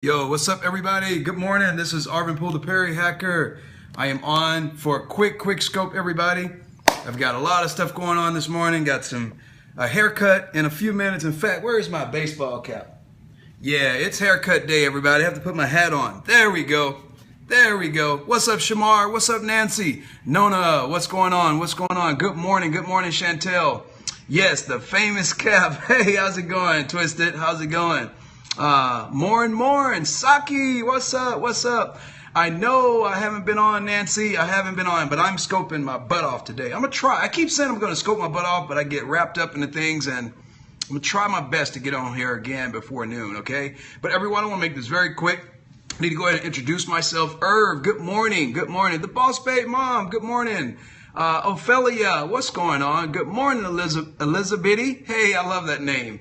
Yo, what's up, everybody? Good morning. This is ArvinPoole, the Perry Hacker. I am on for a quick scope, everybody. I've got a lot of stuff going on this morning. Got a haircut in a few minutes. In fact, where's my baseball cap? Yeah, it's haircut day, everybody. I have to put my hat on. There we go. There we go. What's up, Shamar? What's up, Nancy? Nona, what's going on? What's going on? Good morning, Chantel. Yes, the famous cap. Hey, how's it going, Twisted? How's it going? Morn, Saki, what's up? I know I haven't been on, Nancy, I haven't been on, but I'm scoping my butt off today. I'm gonna try. I keep saying I'm gonna scope my butt off, but I get wrapped up into things, and I'm gonna try my best to get on here again before noon, okay? But everyone, I wanna make this very quick. I need to go ahead and introduce myself. Irv, good morning. The Boss Babe Mom, good morning. Ophelia, what's going on? Good morning, Elizabeth. Hey, I love that name.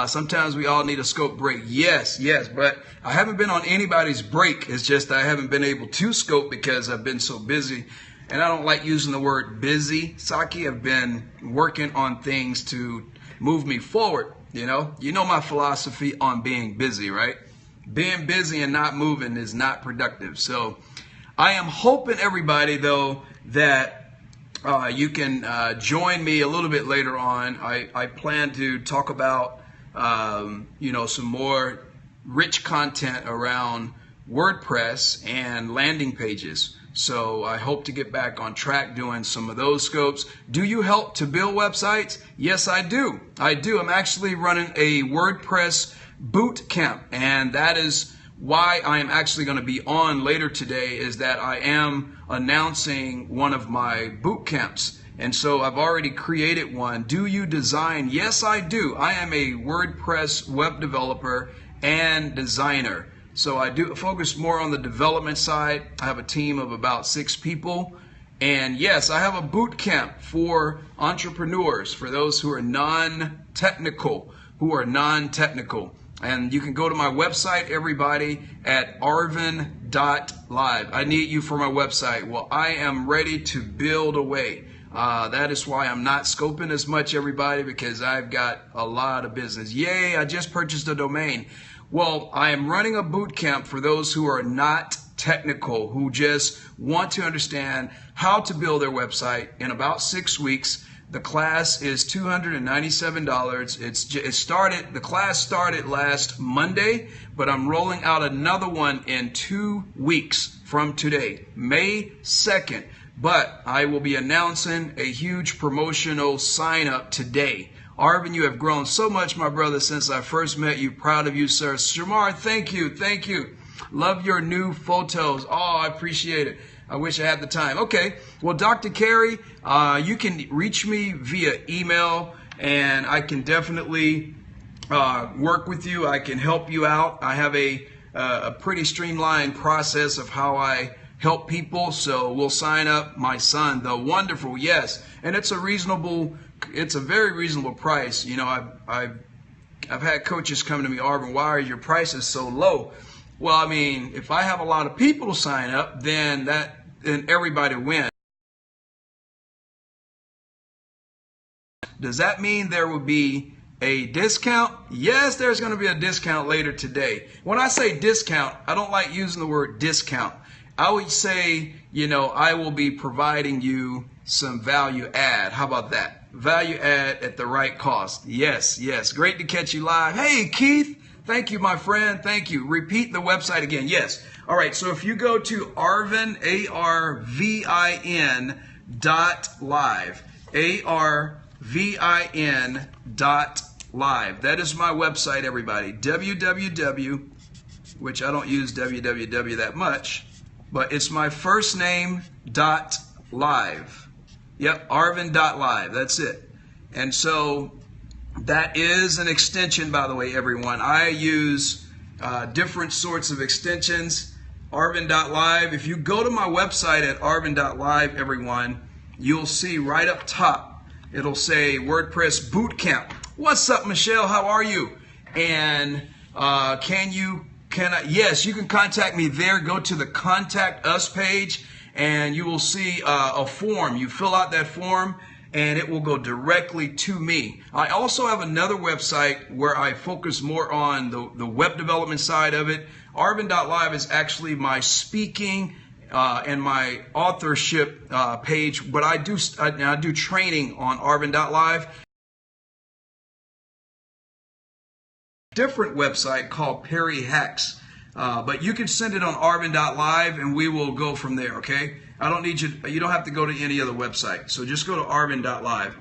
Sometimes we all need a scope break. Yes, but I haven't been on anybody's break. It's just I haven't been able to scope because I've been so busy. And I don't like using the word busy. Saki, I've been working on things to move me forward. You know my philosophy on being busy, right? Being busy and not moving is not productive. So I am hoping, everybody, though, that you can join me a little bit later on. I plan to talk about some more rich content around WordPress and landing pages. So I hope to get back on track doing some of those scopes. Do you help to build websites? Yes, I do. I'm actually running a WordPress boot camp, and that is why I am actually going to be on later today, is that I am announcing one of my boot camps. And so I've already created one. Do you design? Yes, I do. I am a WordPress web developer and designer. So I do focus more on the development side. I have a team of about 6 people. And yes, I have a boot camp for entrepreneurs, for those who are non-technical, And you can go to my website, everybody, at arvin.live. I need you for my website. Well, I am ready to build away. That is why I'm not scoping as much, everybody, because I've got a lot of business. Yay, I just purchased a domain. Well, I am running a boot camp for those who are not technical, who just want to understand how to build their website in about 6 weeks. The class is $297. The class started last Monday, but I'm rolling out another one in 2 weeks from today, May 2nd. But I will be announcing a huge promotional sign up today. Arvin, you have grown so much, my brother, since I first met you. Proud of you, sir. Shamar, thank you. Love your new photos. Oh, I appreciate it. I wish I had the time. Okay, well, Dr. Carey, you can reach me via email, and I can definitely work with you. I can help you out. I have a pretty streamlined process of how I help people. So we'll sign up. My son, the wonderful, yes, and it's a very reasonable price. You know, I've had coaches come to me, Arvin, why are your prices so low? Well, I mean, if I have a lot of people to sign up, then everybody wins. Does that mean there will be a discount? Yes, there's going to be a discount later today. When I say discount, I don't like using the word discount. I would say, I will be providing you some value add. How about that? Value add at the right cost. Yes. Great to catch you live. Hey, Keith. Thank you, my friend. Thank you. Repeat the website again. Yes. All right. So if you go to Arvin, ARVIN.live, ARVIN.live. That is my website, everybody. www, which I don't use www that much, but it's my first name .live. Yep, Arvin.live. That's it. And so that is an extension, by the way, everyone. I use different sorts of extensions. Arvin.live. If you go to my website at Arvin.live, everyone, you'll see right up top, it'll say WordPress Bootcamp. What's up, Michelle? How are you? And yes, you can contact me there. Go to the Contact Us page, and you will see a form. You fill out that form, and it will go directly to me. I also have another website where I focus more on the web development side of it. Arvin.live is actually my speaking and my authorship page, but I do training on Arvin.live. Different website called Perry Hacks, but you can send it on Arvin.live and we will go from there. Okay, I don't need you don't have to go to any other website, so just go to Arvin.live.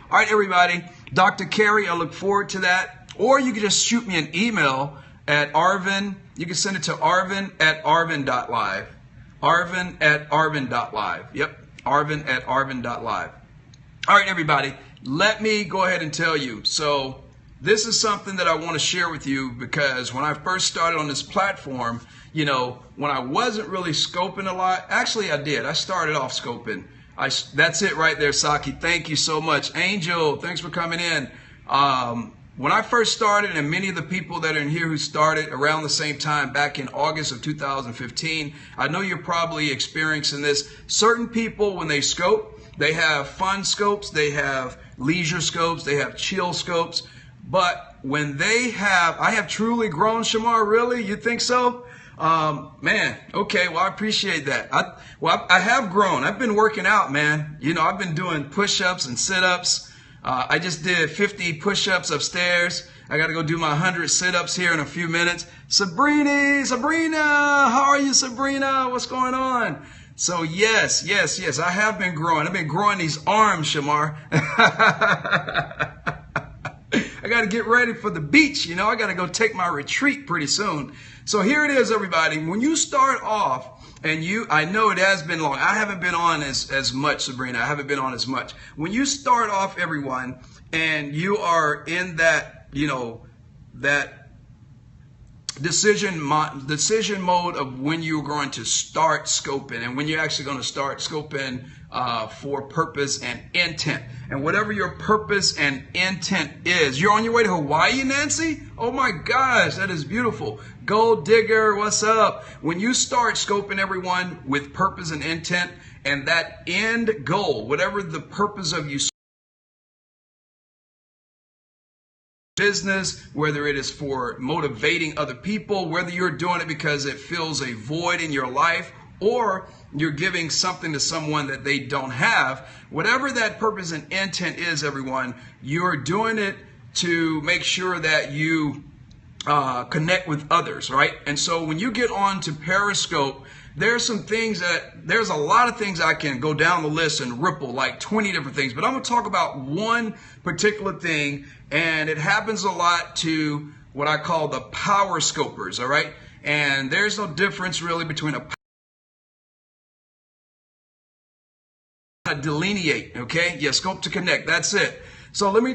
All right, everybody, Dr. Carey, I look forward to that. Or you can just shoot me an email at Arvin. You can send it to Arvin@Arvin.live. Arvin@Arvin.live. Yep, Arvin@Arvin.live. All right, everybody, let me go ahead and tell you. So this is something that I want to share with you, because when I first started on this platform, you know, when I wasn't really scoping a lot, actually I did. I started off scoping. That's it right there, Saki. Thank you so much. Angel, thanks for coming in. When I first started, and many of the people that are in here who started around the same time back in August of 2015, I know you're probably experiencing this. Certain people, when they scope, they have fun scopes, they have leisure scopes, they have chill scopes. But when I have truly grown, Shamar, really? You think so? Man, okay, well, I appreciate that. I have grown. I've been working out, man. You know, I've been doing push-ups and sit-ups. I just did 50 push-ups upstairs. I got to go do my 100 sit-ups here in a few minutes. Sabrina, how are you, Sabrina? What's going on? So yes, I have been growing. I've been growing these arms, Shamar. I got to get ready for the beach. You know, I got to go take my retreat pretty soon. So here it is, everybody. When you start off, and I know it has been long. I haven't been on as much, Sabrina. I haven't been on as much. When you start off, everyone, and you are in that, you know, that decision mode of when you're going to start scoping and when you're actually going to start scoping for purpose and intent. And whatever your purpose and intent is, you're on your way to Hawaii, Nancy? Oh my gosh, that is beautiful. Gold digger, what's up? When you start scoping, everyone, with purpose and intent, and that end goal, whatever the purpose of you business, whether it is for motivating other people, whether you're doing it because it fills a void in your life, or you're giving something to someone that they don't have, whatever that purpose and intent is, everyone, you're doing it to make sure that you connect with others, right? And so when you get on to Periscope, there's a lot of things I can go down the list and ripple, like 20 different things, but I'm going to talk about one particular thing, and it happens a lot to what I call the power scopers, all right? And there's no difference really between delineate, okay? Yeah, scope to connect, that's it. So let me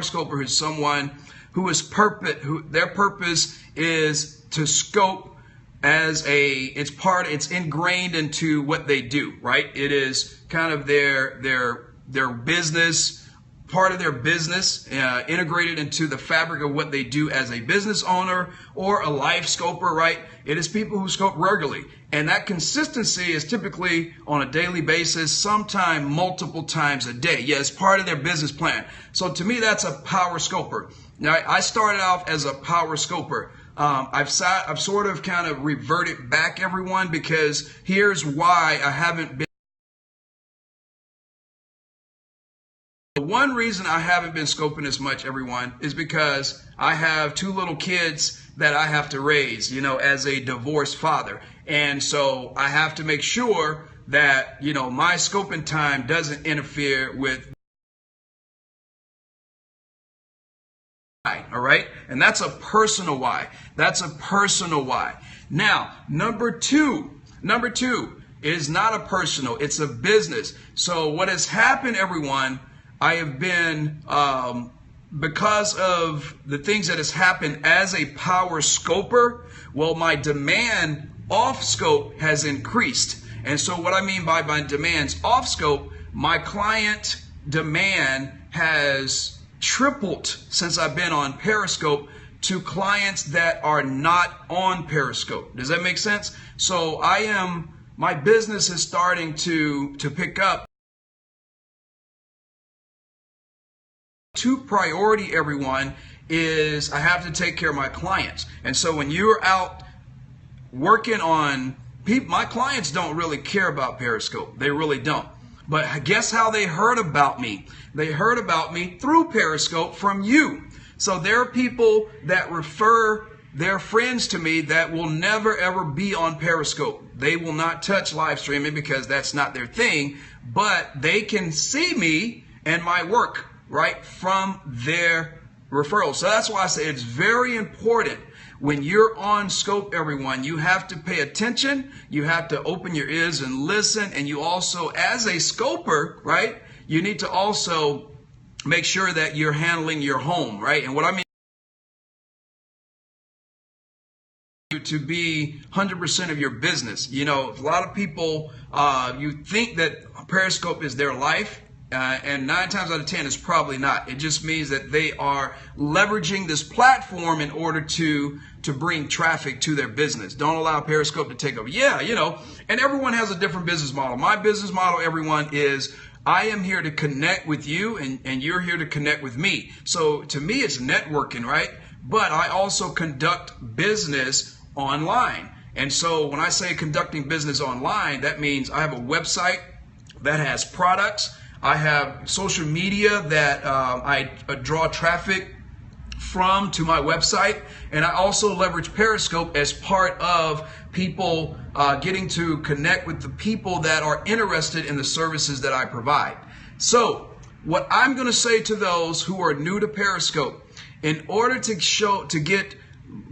scoper is someone who is their purpose is to scope as it's ingrained into what they do, right? It is kind of their business, part of their business, integrated into the fabric of what they do as a business owner or a life scoper, right? It is people who scope regularly. And that consistency is typically on a daily basis, sometime multiple times a day. Yeah, it's part of their business plan. So to me, that's a power scoper. Now, I started off as a power scoper. I've sort of kind of reverted back, everyone, because here's why I haven't been. The one reason I haven't been scoping as much, everyone, is because I have 2 little kids that I have to raise, you know, as a divorced father. And so I have to make sure that, you know, my scoping time doesn't interfere with. All right. And that's a personal why. That's a personal why. Now, number two is not a personal, it's a business. So what has happened, everyone, I have been, because of the things that has happened as a power scoper, well, my demand off scope has increased. And so what I mean by my demands off scope, my client demand has tripled since I've been on Periscope to clients that are not on Periscope. Does that make sense? So my business is starting to pick up. To priority, everyone, is I have to take care of my clients. And so when you're out working on people, my clients don't really care about Periscope. They really don't. But guess how they heard about me? They heard about me through Periscope from you. So there are people that refer their friends to me that will never ever be on Periscope. They will not touch live streaming because that's not their thing, but they can see me and my work, right, from their referrals. So that's why I say it's very important when you're on Scope, everyone. You have to pay attention. You have to open your ears and listen. And you also, as a scoper, right, you need to also make sure that you're handling your home, right? And what I mean to be 100% of your business. You know, a lot of people, you think that Periscope is their life. And 9 times out of 10 it's probably not. It just means that they are leveraging this platform in order to bring traffic to their business. Don't allow Periscope to take over. Yeah, you know, and everyone has a different business model. My business model, everyone, is I am here to connect with you and you're here to connect with me. So to me, it's networking, right? But I also conduct business online. And so when I say conducting business online, that means I have a website that has products. I have social media that I draw traffic from to my website, and I also leverage Periscope as part of people getting to connect with the people that are interested in the services that I provide. So what I'm going to say to those who are new to Periscope, in order to get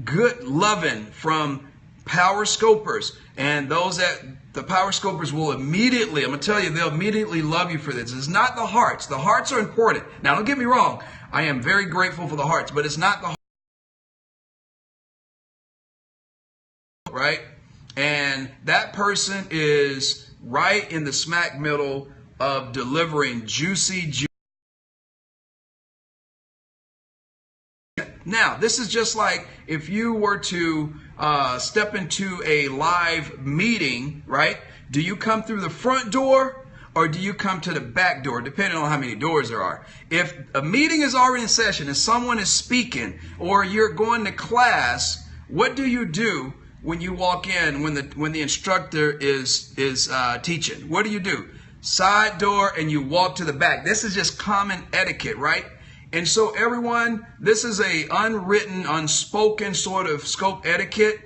good loving from power scopers and those that the power scopers will immediately, I'm going to tell you, they'll immediately love you for this. It's not the hearts. The hearts are important. Now, don't get me wrong. I am very grateful for the hearts, but it's not the hearts, right? And that person is right in the smack middle of delivering juicy. Now, this is just like if you were to step into a live meeting, right? Do you come through the front door or do you come to the back door, depending on how many doors there are? If a meeting is already in session and someone is speaking or you're going to class, what do you do when you walk in when the instructor is teaching? What do? Side door, and you walk to the back. This is just common etiquette, right? And so everyone, this is a unwritten, unspoken sort of scope etiquette.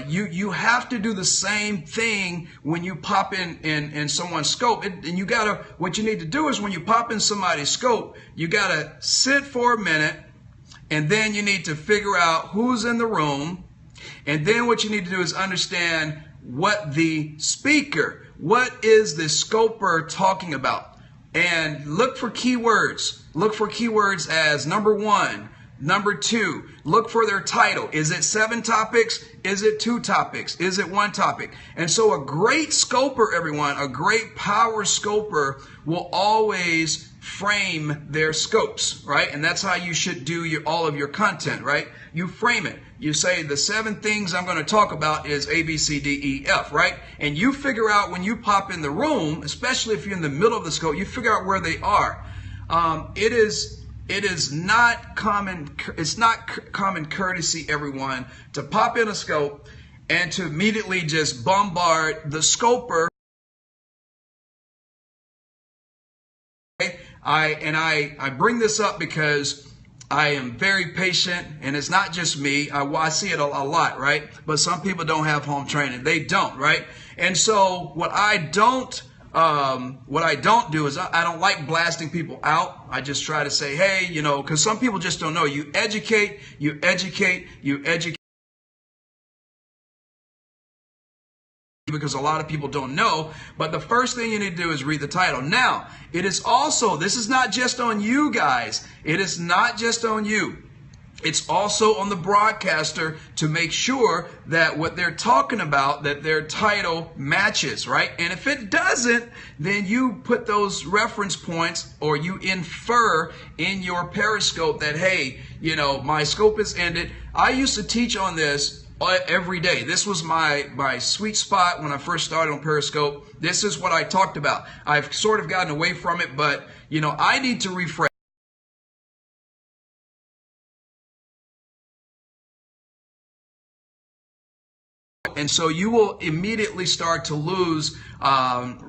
You have to do the same thing when you pop in someone's scope. And you gotta, what you need to do is when you pop in somebody's scope, you gotta sit for a minute, and then you need to figure out who's in the room. And then what you need to do is understand what the speaker, what is the scoper talking about? And look for keywords. Look for keywords as number 1, number 2. Look for their title. Is it 7 topics? Is it 2 topics? Is it 1 topic? And so a great scoper, everyone, a great power scoper will always frame their scopes, right? And that's how you should do all of your content, right? You frame it. You say the 7 things I'm going to talk about is A, B, C, D, E, F, right? And you figure out when you pop in the room, especially if you're in the middle of the scope, you figure out where they are. It is not common. It's not common courtesy, everyone, to pop in a scope and to immediately just bombard the scoper. I bring this up because I am very patient, and it's not just me. I see it a lot, right? But some people don't have home training. They don't, right? And so what I don't do is I don't like blasting people out. I just try to say, hey, you know, because some people just don't know. You educate, because a lot of people don't know. But the first thing you need to do is read the title. Now, it is also, this is not just on you guys. It is not just on you. It's also on the broadcaster to make sure that what they're talking about, that their title matches, right? And if it doesn't, then you put those reference points, or you infer in your Periscope that, hey, you know, my scope is ended. I used to teach on this every day. This was my sweet spot when I first started on Periscope. This is what I talked about. I've sort of gotten away from it, but, you know, I need to refresh. out. And so you will immediately start to lose,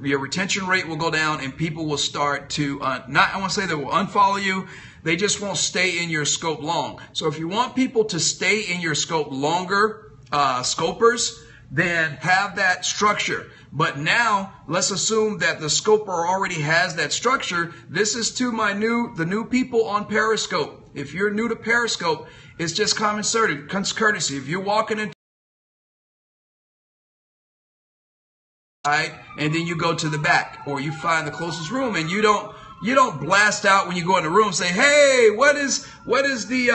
your retention rate will go down, and people will start to, I want to say they will unfollow you. They just won't stay in your scope long. So if you want people to stay in your scope longer, scopers, then have that structure. But now let's assume that the scoper already has that structure. This is to the new people on Periscope. If you're new to Periscope, it's just common courtesy. If you're walking into and then you go to the back, or you find the closest room, and you don't blast out when you go in the room, say, hey, what is the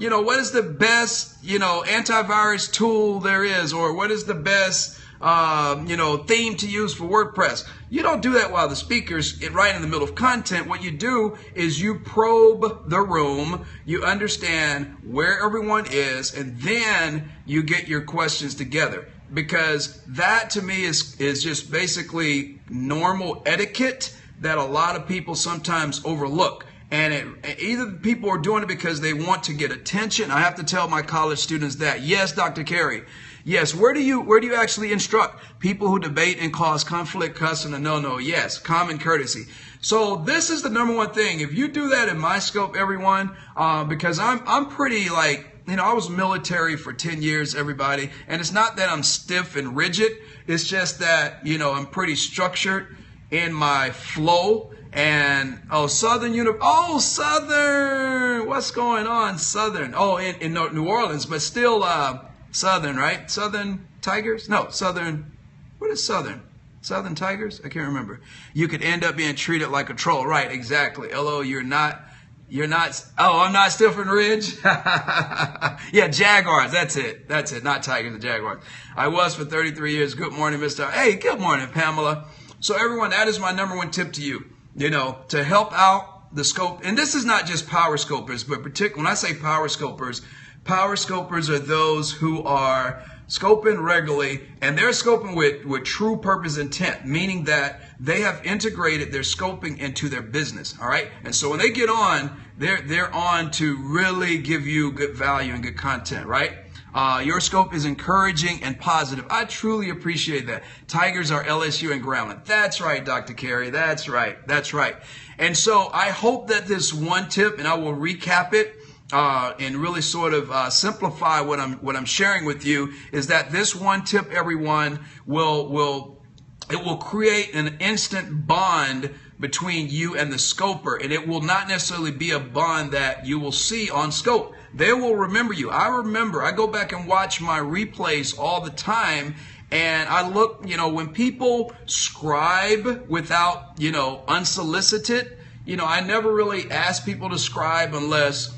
what is the best antivirus tool there is, or what is the best theme to use for WordPress. You don't do that while the speaker's right in the middle of content. What you do is you probe the room, you understand where everyone is, and then you get your questions together. Because that to me is just basically normal etiquette that a lot of people sometimes overlook. And either people are doing it because they want to get attention. I have to tell my college students that, yes, Dr. Carey, yes, where do you actually instruct? People who debate and cause conflict, cuss, and a no-no. Yes, common courtesy. So this is the number one thing. If you do that in my scope, everyone, because I'm pretty I was military for 10 years, everybody. And it's not that I'm stiff and rigid. It's just that, I'm pretty structured in my flow. And, Southern, what's going on, Southern? Oh, in New Orleans, but still, Southern, right? Southern Tigers? No, Southern, what is Southern? Southern Tigers? I can't remember. You could end up being treated like a troll. Right, exactly. Hello, you're not, I'm not Stifford Ridge. Yeah, Jaguars, that's it, not Tigers, the Jaguars. I was for 33 years. Good morning, Mr. Hey, good morning, Pamela. So everyone, that is my number one tip to you. To help out the scope. And this is not just power scopers, but particularly when I say power scopers are those who are scoping regularly, and they're scoping with true purpose intent, meaning that they have integrated their scoping into their business. All right. And so when they get on, they're on to really give you good value and good content. Right. Your scope is encouraging and positive. I truly appreciate that. Tigers are LSU and Grambling. That's right, Dr. Carey. That's right. And so I hope that this one tip, and I will recap it and really sort of simplify what I'm sharing with you, is that this one tip, everyone, will create an instant bond between you and the scoper, and it will not necessarily be a bond that you will see on scope. They will remember you. I go back and watch my replays all the time, and I look, when people scribe without, unsolicited, I never really ask people to scribe unless,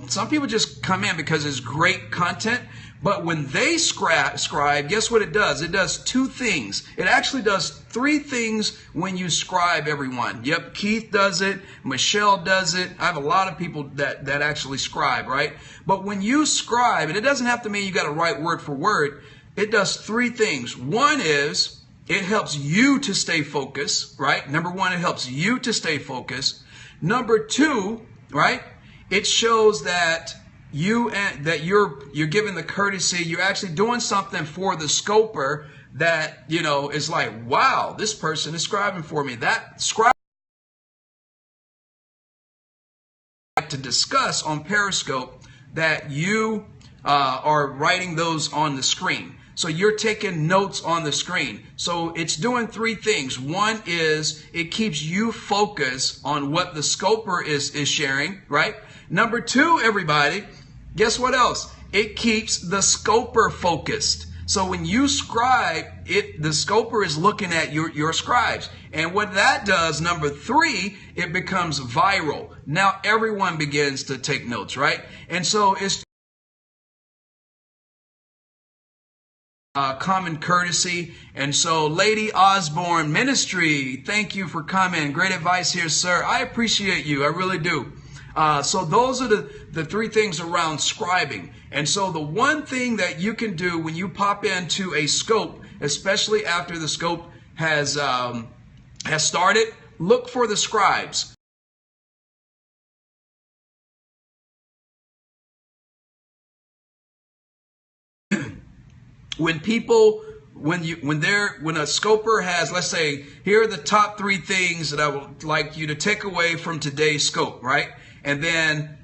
some people just come in because it's great content. But when they scribe, guess what it does? It does two things. It actually does three things when you scribe, everyone. Yep, Keith does it. Michelle does it. I have a lot of people that actually scribe, right? But when you scribe, and it doesn't have to mean you got to write word for word, it does three things. One is it helps you to stay focused, right? Number one, it helps you to stay focused. Number two, right? It shows that you're giving the courtesy, you're actually doing something for the scoper that, is like, wow, this person is scribing for me. That scribe to discuss on Periscope that you are writing those on the screen. So you're taking notes on the screen. So it's doing three things. One is it keeps you focused on what the scoper is sharing, right? Number two, everybody, guess what else? It keeps the scoper focused. So when you scribe, the scoper is looking at your scribes. And what that does, number three, it becomes viral. Now everyone begins to take notes, right? And so it's common courtesy. And so Lady Osborne Ministry, thank you for coming. Great advice here, sir. I appreciate you. I really do. So those are the three things around scribing. And so the one thing that you can do when you pop into a scope, especially after the scope has started, look for the scribes. when people, when a scoper has, let's say, here are the top 3 things that I would like you to take away from today's scope, right? And then,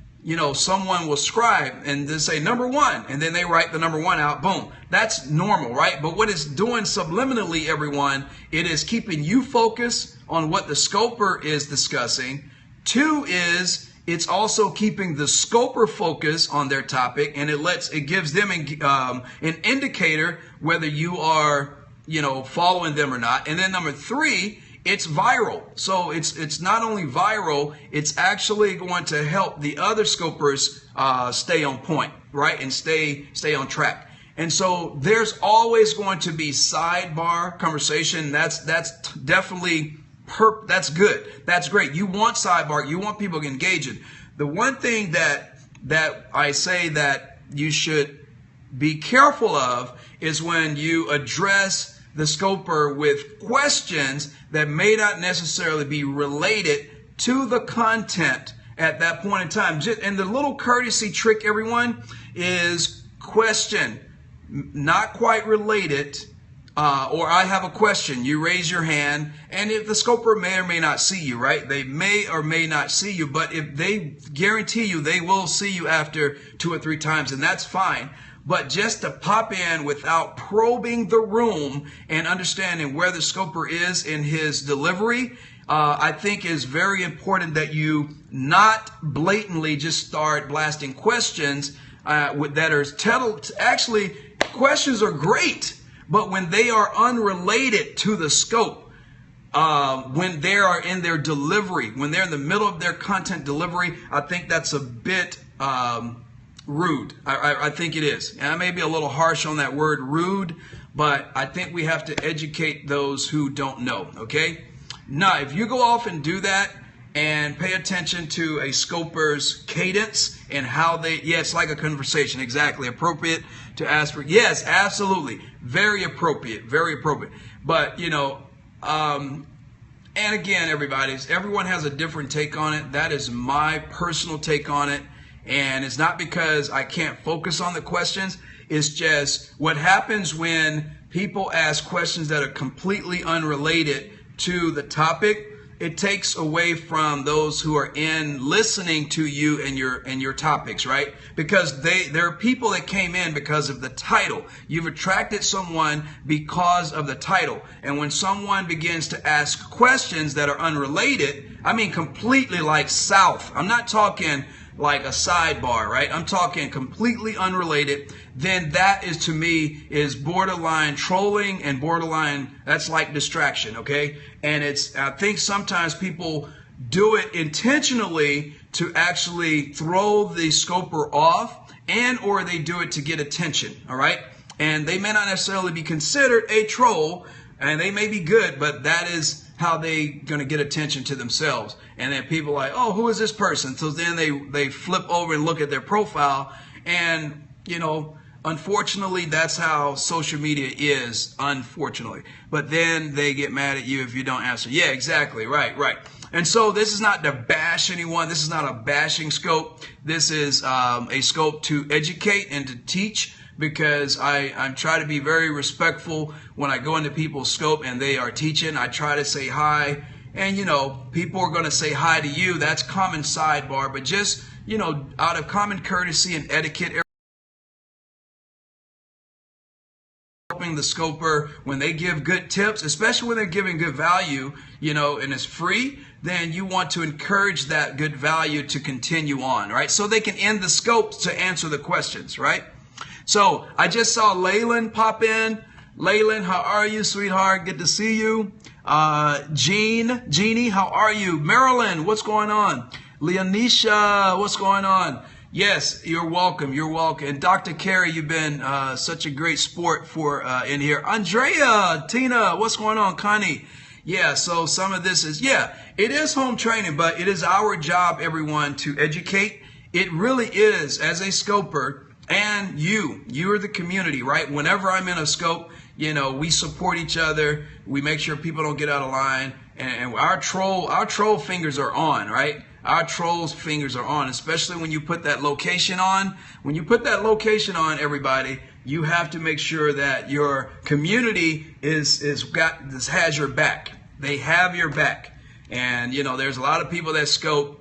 someone will scribe and then say number 1, and then they write the number 1 out, boom. That's normal, right? But what it's doing subliminally, everyone, it is keeping you focused on what the scoper is discussing. 2 is, it's also keeping the scoper focus on their topic, and it gives them an indicator whether you are, following them or not. And then number 3, it's viral. So it's not only viral, it's actually going to help the other scopers stay on point, right? And stay on track. And so there's always going to be sidebar conversation. That's definitely that's good. That's great. You want sidebar. You want people engaging. The one thing that I say that you should be careful of is when you address the scoper with questions that may not necessarily be related to the content at that point in time. And the little courtesy trick, everyone, is question not quite related. Or I have a question, you raise your hand, and if the scoper may or may not see you, right? They may or may not see you, but if they guarantee you, they will see you after 2 or 3 times, and that's fine. But just to pop in without probing the room and understanding where the scoper is in his delivery, I think is very important that you not blatantly just start blasting questions that are actually, questions are great. But when they are unrelated to the scope, when they are in their delivery, when they're in the middle of their content delivery, I think that's a bit rude. I think it is. And I may be a little harsh on that word rude, but I think we have to educate those who don't know, okay? Now, if you go off and do that and pay attention to a scoper's cadence and how it's like a conversation, exactly, appropriate to ask for, yes, absolutely, very appropriate. But, and again, everyone has a different take on it. That is my personal take on it. And it's not because I can't focus on the questions. It's just what happens when people ask questions that are completely unrelated to the topic. It takes away from those who are in listening to you and your topics, right? Because there are people that came in because of the title. You've attracted someone because of the title. And when someone begins to ask questions that are unrelated, I mean completely like south. I'm not talking like a sidebar, right? I'm talking completely unrelated. Then that is, to me, is borderline trolling and borderline, that's like distraction, okay? And I think sometimes people do it intentionally to actually throw the scoper off, and or they do it to get attention, all right? And they may not necessarily be considered a troll, and they may be good, but that is how they going to get attention to themselves. And then people are like, oh, who is this person? So then they flip over and look at their profile, and unfortunately, that's how social media is, unfortunately. But then they get mad at you if you don't answer. Yeah, exactly. Right. And so this is not to bash anyone. This is not a bashing scope. This is a scope to educate and to teach, because I try to be very respectful when I go into people's scope and they are teaching. I try to say hi. And, people are going to say hi to you. That's common sidebar. But just, out of common courtesy and etiquette, helping the scoper, when they give good tips, especially when they're giving good value, and it's free, then you want to encourage that good value to continue on, right? So they can end the scope to answer the questions, right? So I just saw Laylan pop in. Laylan, how are you, sweetheart? Good to see you. Jeannie, how are you? Marilyn, what's going on? Leonisha, what's going on? Yes, you're welcome. And Dr. Carey, you've been such a great sport for in here. Andrea, Tina, what's going on? Connie. Yeah, so some of this is, it is home training, but it is our job, everyone, to educate. It really is, as a scoper. And you are the community, right? Whenever I'm in a scope, we support each other. We make sure people don't get out of line. And our troll fingers are on, right? Our trolls' fingers are on, especially when you put that location on. When you put that location on, everybody, You have to make sure that your community has your back. They have your back. And you know, there's a lot of people that scope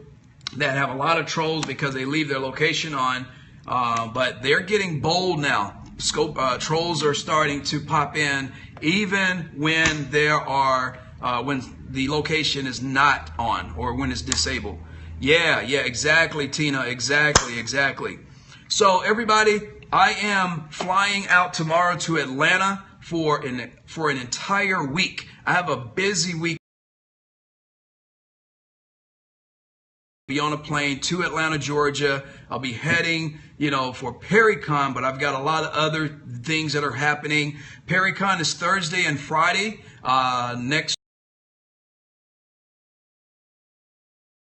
that have a lot of trolls because they leave their location on, but they're getting bold now. Trolls are starting to pop in even when when the location is not on or when it's disabled. Yeah, exactly, Tina, exactly. So everybody, I am flying out tomorrow to Atlanta for an entire week. I have a busy week. Be on a plane to Atlanta, Georgia. I'll be heading, for PerryCon, but I've got a lot of other things that are happening. PerryCon is Thursday and Friday. Next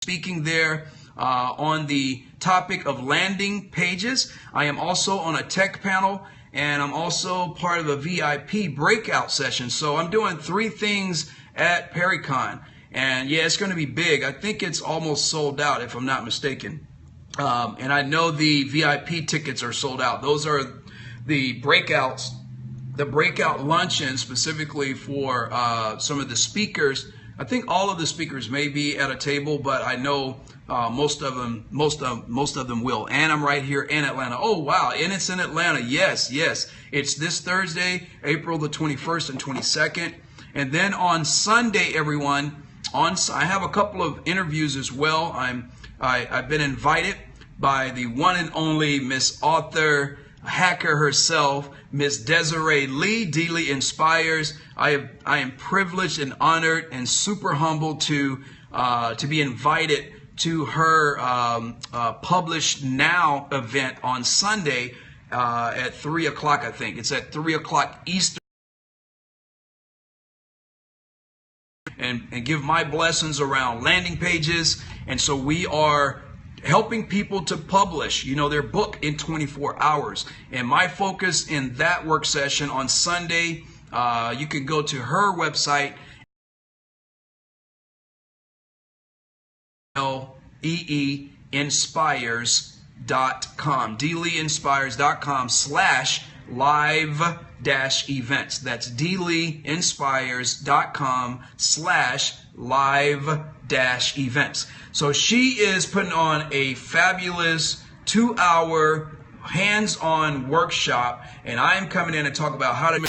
speaking there on the topic of landing pages. I am also on a tech panel, and I'm also part of a VIP breakout session. So I'm doing 3 things at PerryCon. And yeah, it's going to be big. I think it's almost sold out, if I'm not mistaken. And I know the VIP tickets are sold out. Those are the breakouts, the breakout luncheon specifically for some of the speakers. I think all of the speakers may be at a table, but I know most of them will. And I'm right here in Atlanta. Oh wow, and it's in Atlanta. Yes. It's this Thursday, April the 21st and 22nd. And then on Sunday, everyone. I have a couple of interviews as well. I've been invited by the one and only Miss Author Hacker herself, Miss Desiree Lee, Deely Inspires. I am privileged and honored and super humbled to be invited to her Publish Now event on Sunday at 3 o'clock. I think it's at 3 o'clock Eastern. And give my blessings around landing pages. And so we are helping people to publish, their book in 24 hours. And my focus in that work session on Sunday, you can go to her website, DeelyInspires.com, DeelyInspires.com/live-events. That's DeelyInspires.com/live-events. So she is putting on a fabulous 2-hour hands-on workshop, and I am coming in to talk about how to